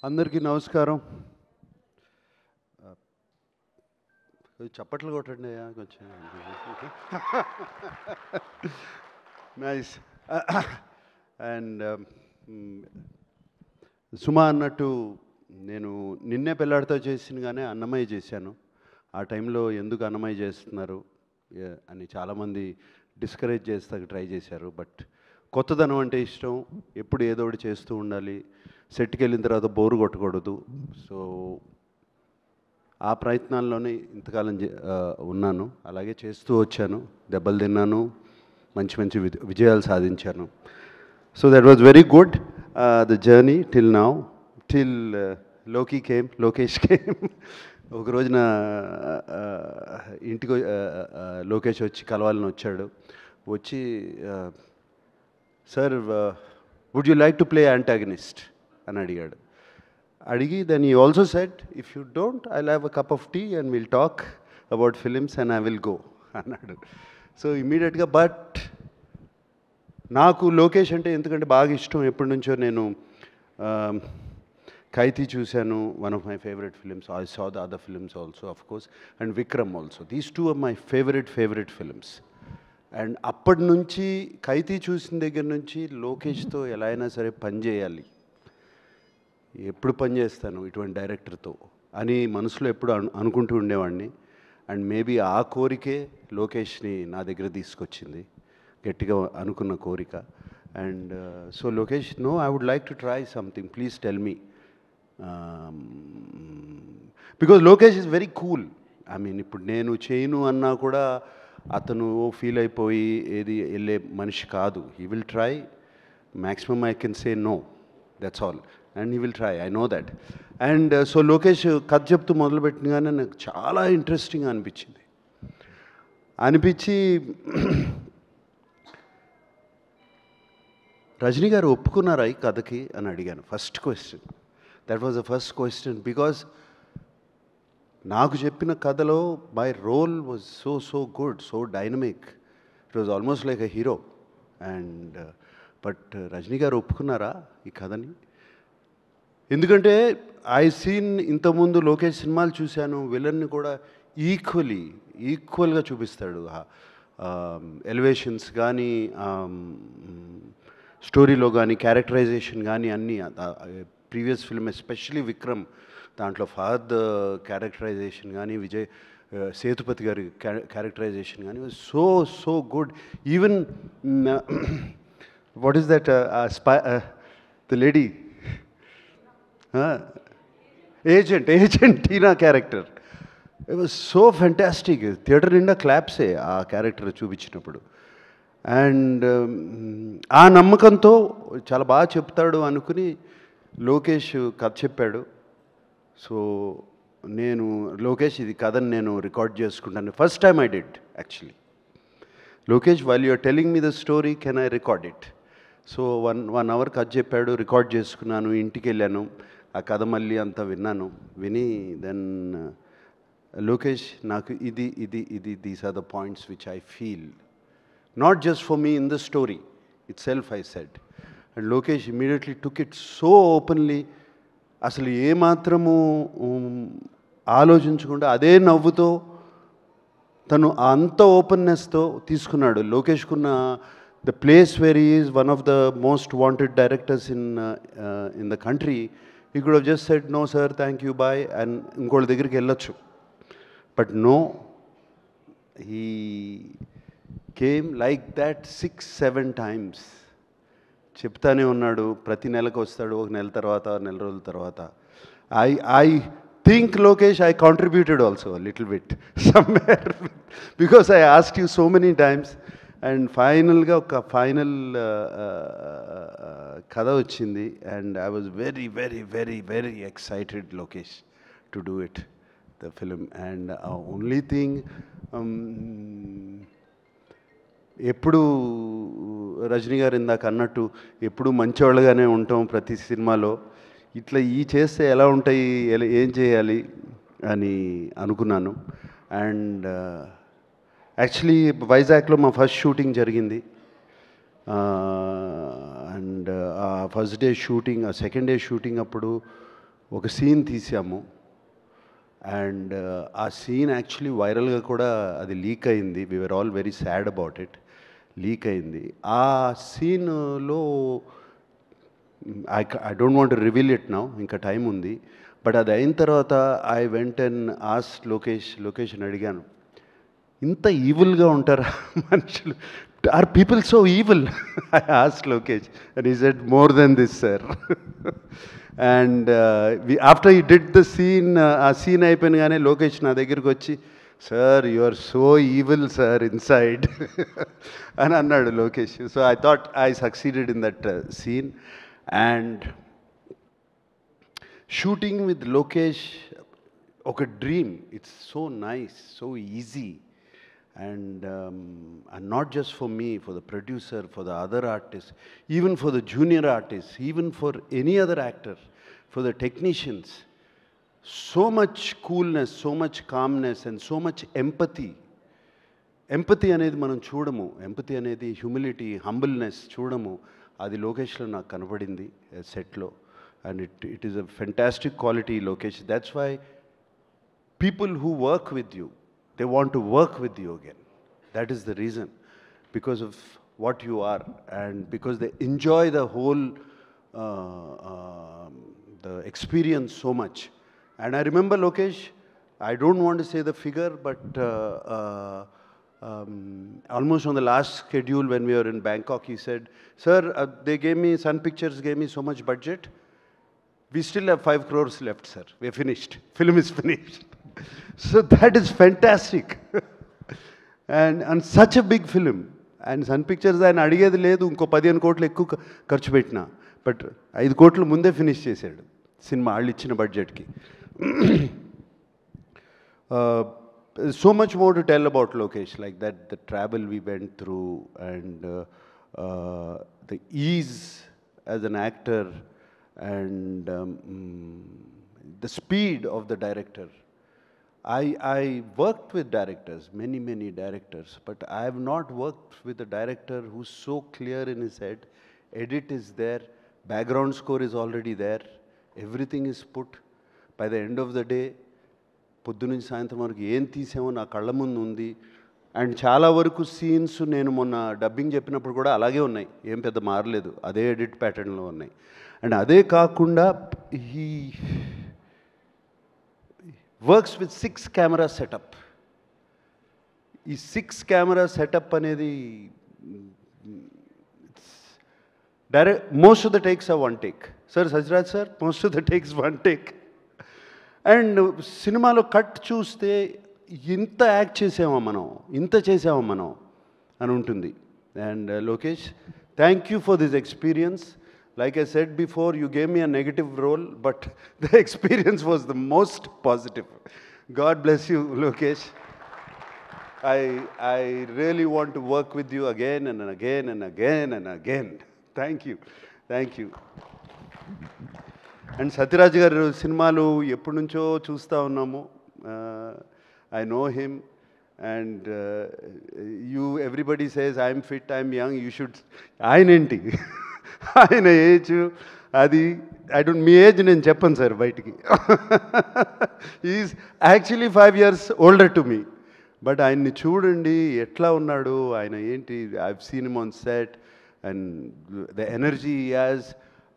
అందరికీ నమస్కారం. చప్పట్లు కొట్టండి అయ్యా కొంచెం. నైస్. అండ్ సుమా అన్నట్టు నేను నిన్నే పెళ్ళాడితో చేసినగానే అన్నమయ్య చేశాను. ఆ టైంలో ఎందుకు అన్నమయ్య చేస్తున్నారు అని చాలామంది డిస్కరేజ్ చేస్తానికి ట్రై చేశారు. బట్ కొత్తదనం అంటే ఇష్టం, ఎప్పుడు ఏదో ఒకటి చేస్తూ ఉండాలి, సెట్కి వెళ్ళిన తర్వాత బోరు కొట్టకూడదు. సో ఆ ప్రయత్నాల్లోనే ఇంతకాలం ఉన్నాను, అలాగే చేస్తూ వచ్చాను, దెబ్బలు తిన్నాను, మంచి మంచి విజయాలు సాధించాను. So that was very good the journey till now, till Lokesh came. ఒక రోజున ఇంటికి లోకేష్ వచ్చి కలవాలని వచ్చాడు. వచ్చి sir would you like to play antagonist అని అడిగాడు. అడిగి then he also said if you don't I'll have a cup of tea and will talk about films and I will go అన్నాడు. సో ఇమీడియట్గా బట్ నాకు లోకేష్ అంటే ఎందుకంటే బాగా ఇష్టం, ఎప్పటి నుంచో నేను ఖైదీ చూశాను, one of my favourite films. I saw the other films also of course, and Vikram also. These two are my favourite films. And అప్పటి నుంచి ఖైదీ చూసిన దగ్గర నుంచి లోకేష్తో ఎలా అయినా సరే పని చేయాలి, ఎప్పుడు పని చేస్తాను ఇటువంటి డైరెక్టర్తో అని మనసులో ఎప్పుడు అనుకుంటూ ఉండేవాడిని. అండ్ మేబీ ఆ కోరికే లోకేష్ని నా దగ్గర తీసుకొచ్చింది, గట్టిగా అనుకున్న కోరిక. And so Lokesh, no, I would like to try something, please tell me. Because Lokesh is very cool. I mean ఇప్పుడు నేను చేయను అన్నా కూడా అతను ఫీల్ అయిపోయి ఏది వెళ్ళే మనిషి కాదు. He will try, maximum I can say no, that's all, and he will try, I know that. And so Lokesh కథ చెప్తూ మొదలుపెట్టినగానే నాకు చాలా ఇంట్రెస్టింగ్ అనిపించి రజనీ గారు ఒప్పుకున్నారా ఈ కథకి అని అడిగాను. First question, that was the first question. Because నాకు చెప్పిన కథలో my role was so good, so dynamic, it was almost like a hero. And but Rajini garu ఒప్పుకున్నారా ఈ కథని? ఎందుకంటే ఐ సీన్ ఇంతకుముందు లోకేష్ సినిమాలు చూశాను, విలన్ని కూడా ఈక్వల్గా చూపిస్తాడు. ఎలివేషన్స్ కానీ, స్టోరీలో కానీ, క్యారెక్టరైజేషన్ కానీ అన్నీ. ప్రీవియస్ ఫిల్మ్ ఎస్పెషలీ విక్రమ్, దాంట్లో ఫహద్ క్యారెక్టరైజేషన్ కానీ, విజయ్ సేతుపతి గారి క్యారెక్టరైజేషన్ కానీ so good. Even what is that the lady agent Tina character, it was so fantastic. Theatre నిండా క్లాప్సే ఆ క్యారెక్టర్ చూపించినప్పుడు. అండ్ ఆ నమ్మకంతో చాలా బాగా చెప్తాడు అనుకుని లోకేష్ కథ చెప్పాడు. సో నేను లోకేష్ ఇది కథని నేను రికార్డ్ చేసుకుంటాను. First time I did actually. Lokesh, while you're telling me the story, can I record it? So one hour కథ చెప్పాడు, రికార్డ్ చేసుకున్నాను, ఇంటికి వెళ్ళాను, ఆ కథ మళ్ళీ అంతా విని దెన్ లోకేష్, నాకు ఇది these are the points which I feel, not just for me in the story itself, I said. And Lokesh immediately took it so openly, అసలు ఏమాత్రము ఆలోచించకుండా అదే నవ్వుతో తను అంత ఓపెన్నెస్తో తీసుకున్నాడు. లోకేష్కున్న the place where he is one of the most wanted directors in the country, he could have just said no sir, thank you, bye, and ఇంకోళ్ళ దగ్గరికి వెళ్ళొచ్చు. But no, he came like that 6-7 times. చెప్తానే ఉన్నాడు, ప్రతి నెలకు వస్తాడు, ఒక నెల తర్వాత, నెల రోజుల తర్వాత. I think Lokesh, I contributed also little bit somewhere, because I asked you so many times. And ఫైనల్గా ఒక ఫైనల్ కథ వచ్చింది. And I was very excited, Lokesh, to do it, the film. And only thing, ఎప్పుడు రజనీ గారు ఇందాక అన్నట్టు ఎప్పుడు మంచివాళ్ళుగానే ఉంటాం ప్రతి సినిమాలో, ఇట్లా చేస్తే ఎలా ఉంటాయి, ఏం చేయాలి అని అనుకున్నాను. అండ్ యాక్చువల్లీ వైజాగ్లో మా ఫస్ట్ షూటింగ్ జరిగింది. అండ్ ఆ ఫస్ట్ డే షూటింగ్, ఆ సెకండ్ డే షూటింగ్ అప్పుడు ఒక సీన్ తీసాము. అండ్ ఆ సీన్ యాక్చువల్లీ వైరల్గా కూడా అది లీక్ అయింది. We were all very sad about it. Leak అయింది. ఆ సీన్లో I don't want reveal it now, ఇంకా టైం ఉంది. బట్ అది అయిన తర్వాత I went and ask location అడిగాను, ఇంత ఈవిల్గా ఉంటారా మనుషులు? Are people so evil? I ask Lokesh and he said more than this sir. And after he did the scene, ఆ సీన్ అయిపోయినగానే లోకేష్ నా దగ్గరికి వచ్చి, sir you are so evil sir inside అని అన్నాడు Lokesh. So I thought I succeeded in that scene. And shooting with Lokesh ఒక dream. It's so nice, so easy. And not just for me, for the producer, for the other artists, even for the junior artists, even for any other actor, for the technicians. So much coolness, so much calmness and so much empathy. Empathy అనేది మనం చూడము, empathy అనేది humility, humbleness చూడము. అది లోకేష్లో నాకు కనపడింది సెట్లో. And it is a fantastic quality Lokesh. That's why people who work with you, they want to work with you again. That is the reason, because of what you are and because they enjoy the whole the experience so much. And I remember Lokesh, I don't want to say the figure, but almost on the last schedule when we were in Bangkok, he said, sir, they gave me, Sun Pictures gave me so much budget. We still have 5 crores left, sir. We're finished. Film is finished. So that is fantastic. And such a big film. And Sun Pictures ఆయన అడిగేది లేదు, ఇంకో 15 కోట్లు ఎక్కువ ఖర్చు పెట్టినా, but 5 కోట్లు ముందే ఫినిష్ చేశాడు సినిమా వాళ్ళు ఇచ్చిన బడ్జెట్కి. So much more to tell about Lokesh, like that, the travel we went through and the ease as an actor and the speed of the director. I worked with directors, many directors, but I have not worked with a director who's so clear in his head. Edit is there, background score is already there, everything is put. By the end of the day, పొద్దు నుంచి సాయంత్రం వరకు ఏం తీసామో నా కళ్ళ ముందు ఉంది. And చాలా వరకు సీన్స్ నేను మొన్న డబ్బింగ్ చెప్పినప్పుడు కూడా అలాగే ఉన్నాయి, ఏం పెద్ద మారలేదు, అదే ఎడిట్ ప్యాటర్న్లో ఉన్నాయి. అండ్ అదే కాకుండా ఈ వర్క్స్ విత్ 6 కెమెరా సెటప్. ఈ 6 కెమెరా సెటప్ అనేది direct most of the takes are 1 take. Sir సజ్రాజ్ sir, most of the takes 1 take. And సినిమాలో కట్ చూస్తే ఇంత యాక్ట్ చేసామా మనం, ఇంత చేసామా మనం అని ఉంటుంది. And Lokesh, thank you for this experience. Like I said before, you gave me a negative role, but the experience was the most positive. God bless you, Lokesh. I really want to work with you again and again and again and again. Thank you. Thank you. And Satyaraj garu సినిమాలు ఎప్పటి నుంచో చూస్తూ ఉన్నాము. I know him. And everybody says, I'm fit, I'm young, you should. ఆయనేంటి ఆయన age అది, మీ age నేను చెప్పను sir బయటికి. Is actually 5 years older to me. But ఆయన్ని చూడండి ఎట్లా ఉన్నాడు, ఆయన ఏంటి. I've seen him on set and the energy he has,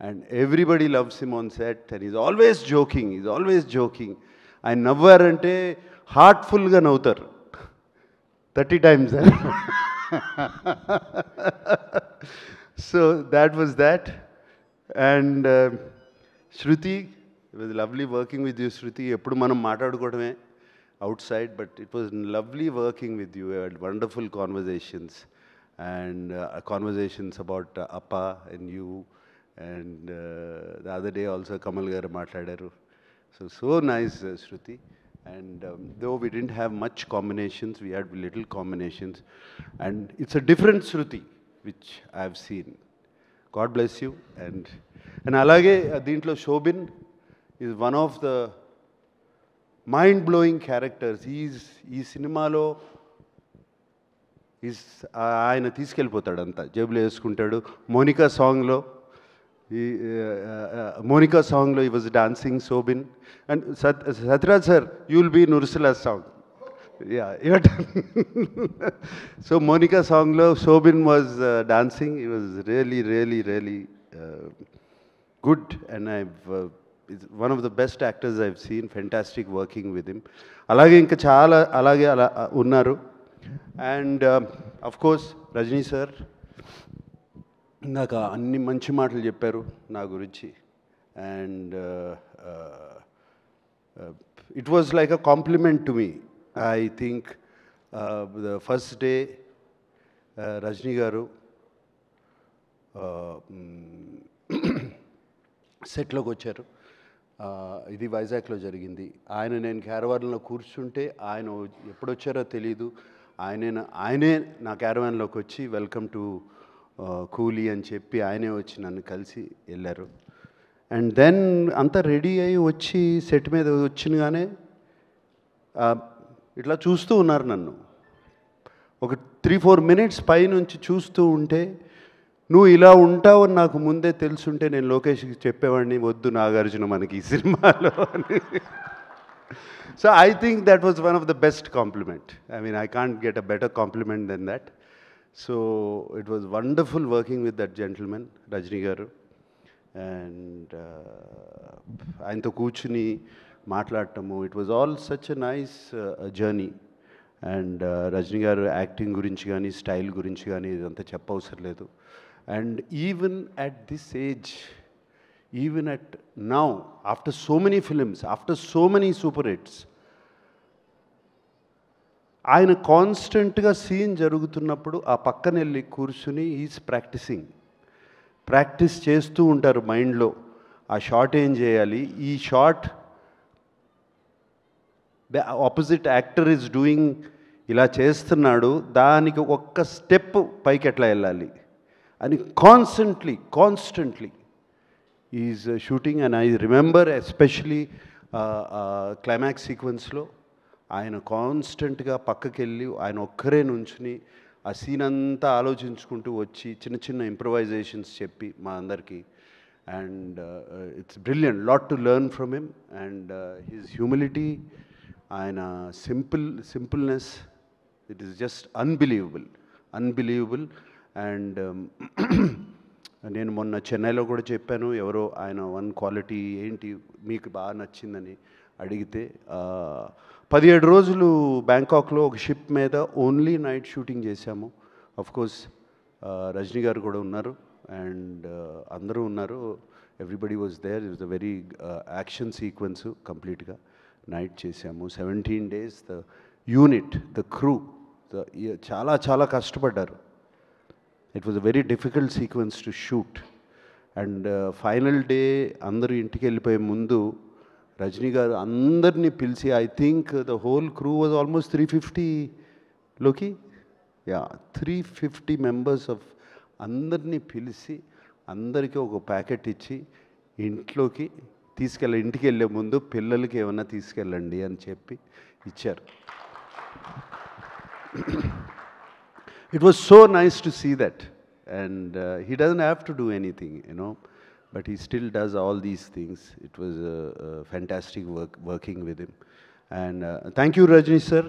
and everybody loves him on set and is always joking. ఆయన నవ్వారంటే హార్ట్ఫుల్గా నవ్వుతారు 30 times. So that was that. And Shruti, it was lovely working with you, Shruti. Eppudu manam maatadukodame outside, but it was lovely working with you. We had wonderful conversations, and conversations about Appa and you, and the other day also Kamal garu maatadaru. So nice, Shruti. And though we didn't have much combinations, we had little combinations, and it's a different Shruti which I have seen. God bless you. And alage deentlo Shobin is one of the mind-blowing characters. Ee సినిమాలో ఆయన తీసుకెళ్ళిపోతాడు అంతా, జేబులో వేసుకుంటాడు. మోనికా సాంగ్లో Monica song lo he was dancing Sobin, and Satraj sir, you will be in Ursula's song. Yeah, your turn. So Monica song lo Sobin was dancing. It was really good, and it's one of the best actors I've seen. Fantastic working with him. అలాగే ఇంకా చాలా అలాగే అలా ఉన్నారు. And of course Rajini sir ఇందాక అన్ని మంచి మాటలు చెప్పారు నా గురించి. And it was like a compliment to me. I think the first day Rajini garu సెట్లోకి వచ్చారు. ఇది వైజాగ్లో జరిగింది. నేను క్యారవాన్లో కూర్చుంటే ఆయన ఎప్పుడొచ్చారో తెలీదు. ఆయనే నా క్యారవాన్లోకి వచ్చి వెల్కమ్ టు కూలీ అని చెప్పి ఆయనే వచ్చి నన్ను కలిసి వెళ్ళారు. అండ్ దెన్ అంతా రెడీ అయ్యి వచ్చి సెట్ మీద వచ్చినగానే ఇట్లా చూస్తూ ఉన్నారు నన్ను. ఒక 3-4 మినిట్స్ పైనుంచి చూస్తూ ఉంటే, నువ్వు ఇలా ఉంటావని నాకు ముందే తెలుసుంటే నేను లోకేష్కి చెప్పేవాడిని, వద్దు నాగార్జున మనకి ఈ సినిమాలో అని. So I think that was one of the best compliment. I mean I can't get a better compliment than that. So it was wonderful working with that gentleman Rajini garu. And ఆయనతో కూర్చుని మాట్లాడటము, it was all such a nice journey. And Rajini garu acting గురించి కానీ style గురించి కానీ ఇదంతా చెప్పవసరం లేదు. And even at this age, even at now, after so many films, after so many super hits, ఆయన కాన్స్టెంట్గా సీన్ జరుగుతున్నప్పుడు ఆ పక్కన వెళ్ళి కూర్చుని ఈజ్ ప్రాక్టీస్ చేస్తూ ఉంటారు మైండ్లో. ఆ షాట్ ఏం చేయాలి, ఈ shot opposite actor is doing, ఇలా చేస్తున్నాడు, దానికి ఒక్క స్టెప్ పైకి ఎట్లా వెళ్ళాలి అని constantly is shooting. And I remember especially climax సీక్వెన్స్లో ఆయన కాన్స్టెంట్గా పక్కకి వెళ్ళి ఆయన ఒక్కరే నుంచుని ఆ సీన్ అంతా ఆలోచించుకుంటూ వచ్చి చిన్న ఇంప్రవైజేషన్స్ చెప్పి మా అందరికీ. And it's brilliant, lot to learn from him. And his humility, ఆయన simpleness, it is just unbelievable. And నేను మొన్న చెన్నైలో కూడా చెప్పాను, ఎవరో ఆయన వన్ క్వాలిటీ ఏంటి మీకు బాగా నచ్చిందని అడిగితే, 17 రోజులు బ్యాంకాక్లో ఒక షిప్ మీద ఓన్లీ నైట్ షూటింగ్ చేశాము. అఫ్కోర్స్ రజనీ గారు కూడా ఉన్నారు అండ్ అందరూ ఉన్నారు. Everybody was there. It was a very action sequence కంప్లీట్గా నైట్ చేశాము. 17 days the unit, the crew చాలా కష్టపడ్డారు. It was a very difficult sequence to shoot. And final day అందరూ ఇంటికి వెళ్ళిపోయే ముందు రజనీ గారు అందరినీ పిలిచి, I think the whole crew was almost 350 350 members of అందరినీ పిలిచి అందరికీ ఒక ప్యాకెట్ ఇచ్చి ఇంట్లోకి ఇంటికి వెళ్ళే ముందు పిల్లలకి ఏమన్నా తీసుకెళ్ళండి అని చెప్పి ఇచ్చారు. It was so nice to see that. And he doesn't have to do anything, but he still does all these things. It was fantastic working with him. And thank you, Rajni sir.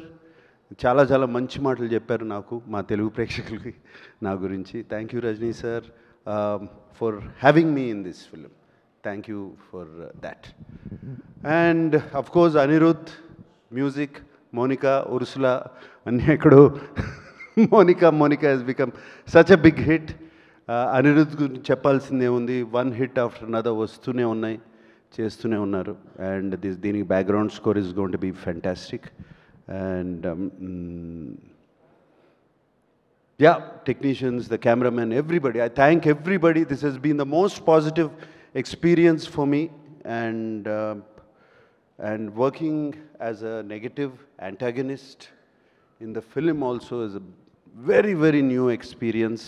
చాలా మంచి మాటలు చెప్పారు నాకు, మా తెలుగు ప్రేక్షకులకి నా గురించి. Thank you Rajini sir for having me in this film. Thank you for that. And of course Anirudh, music, Monica, Ursula అన్నీ ఎక్కడో. Monika has become such a big hit. Anirudh గురించి చెప్పాల్సిందే ఉంది. వన్ హిట్ ఆఫ్టర్ అనదర్ వస్తూనే ఉన్నాయి, చేస్తూనే ఉన్నారు. అండ్ దీనికి background score is going to be fantastic. And technicians, the cameraman, everybody, I thank everybody. This has been the most positive experience for me. And working as a negative antagonist in the film also is a very new experience.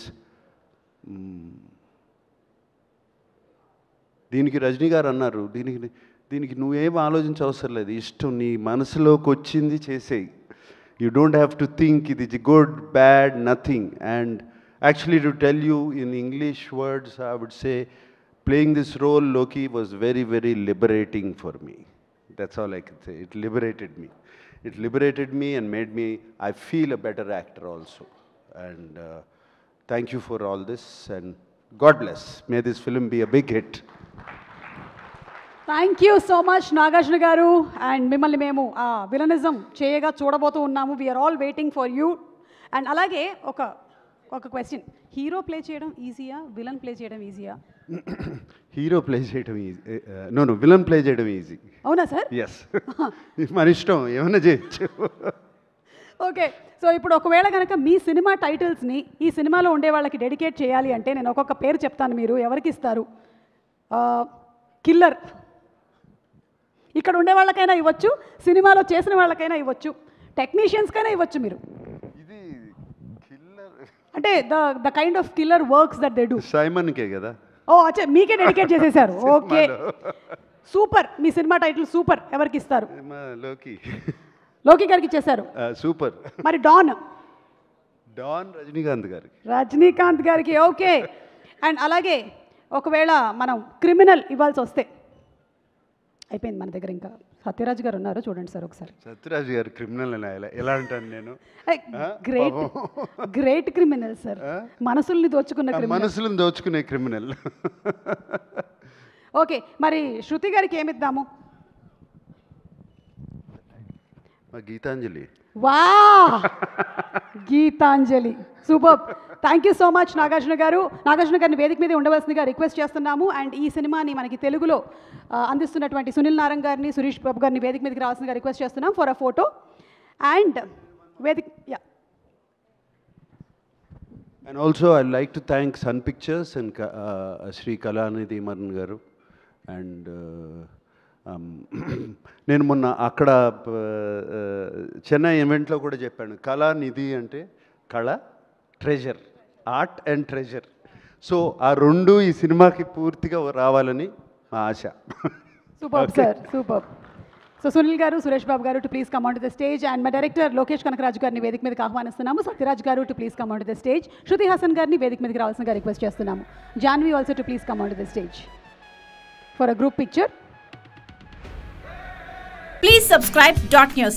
దీనికి రజనీ గారు అన్నారు, దీనికి నువ్వేం ఆలోచించవసరం లేదు, ఇష్టం నీ మనసులోకి వచ్చింది చేసేయి. You don't have to think ఇది good bad nothing. And actually to tell you in English words I would say playing this role, Loki, was very, very liberating for me. That's all I can say. It liberated me. It liberated me and made me, I feel a better actor also. And thank you for all this, and God bless. May this film be a big hit. Thank you so much, Nagarjuna garu, and mimmalni memu villanism cheyega చూడబోతూ ఉన్నాము. We are all waiting for you. And అలాగే ఒక question, hero play చేయడం ఈజీయా, villain play చేయడం ఈజీయా? Hero play చేయడం easy, no villain play చేయడం easy. అవునా sir? Yes, మన ఇష్టం, ఏమైనా చేయొచ్చు. ఓకే, సో ఇప్పుడు ఒకవేళ కనుక మీ సినిమా టైటిల్స్ని ఈ సినిమాలో ఉండే వాళ్ళకి డెడికేట్ చేయాలి అంటే నేను ఒక్కొక్క పేరు చెప్తాను, మీరు ఎవరికి ఇస్తారు? కిల్లర్, ఇక్కడ ఉండే వాళ్ళకైనా ఇవ్వచ్చు, సినిమాలో చేసిన వాళ్ళకైనా ఇవ్వచ్చు, టెక్నీషియన్స్కైనా ఇవ్వచ్చు. మీరు ఇది కిల్లర్ అంటే the kind of killer works that they do. సైమన్కే కదా? ఓ అచ్చా, మీకే డెడికేట్ చేసేసారు. Okay, super. మీ సినిమా టైటిల్ సూపర్, ఎవరికి ఇస్తారు? లోకి. లోకి గారికి ఇచ్చేశారు. సూపర్. మరి డాన్ రజనీకాంత్ గారికి. రజనీకాంత్ గారికి. ఓకే, అండ్ అలాగే ఒకవేళ మనం క్రిమినల్ ఇవ్వాల్సి వస్తే, అయిపోయింది మన దగ్గర, ఇంకా సత్యరాజ్ గారు ఉన్నారు, చూడండి సార్ ఒకసారి. సత్యరాజ్ గారు క్రిమినల్ ఎలా అంటాను నేను? గ్రేట్ క్రిమినల్ సార్, మనసుల్ని దోచుకునే క్రిమినల్. ఓకే, మరి శృతి గారికి ఏమిద్దాము? Gitanjali. Wow, Gitanjali, super. Thank you so much Nagarjuna garu. నాగార్జున గారిని వేదిక మీద ఉండవలసిందిగా రిక్వెస్ట్ చేస్తున్నాము. అండ్ ఈ సినిమాని మనకి తెలుగులో అందిస్తున్నటువంటి సునీల్ నారంగ్ గారిని, సురేష్ బాబు గారిని వేదిక మీదకి రావాల్సిందిగా రిక్వెస్ట్ చేస్తున్నాం ఫర్ అ ఫోటో. అండ్ వేదిక And also I'd like to thank Sun Pictures and Sri Kalanidhi Maran garu. And నేను మొన్న అక్కడ చెన్నై ఈవెంట్లో కూడా చెప్పాను, కళానిధి అంటే కళ, treasure, art and treasure. So ఆ రెండు ఈ సినిమాకి పూర్తిగా రావాలని మా ఆశ. Super sir, super. So Sunil garu, Suresh Babu garu to please come on to the stage. And మా డైరెక్టర్ లోకేష్ కనకరాజు గారిని వేదిక మీదకి ఆహ్వానిస్తున్నాము. Sathyaraj garu to please come on to the stage. Shruti Haasan గారిని వేదిక మీదకి రావాల్సిందిగా రిక్వెస్ట్ చేస్తున్నాము. Janhvi also to please come on to the stage for a group picture. Please subscribe Dot News.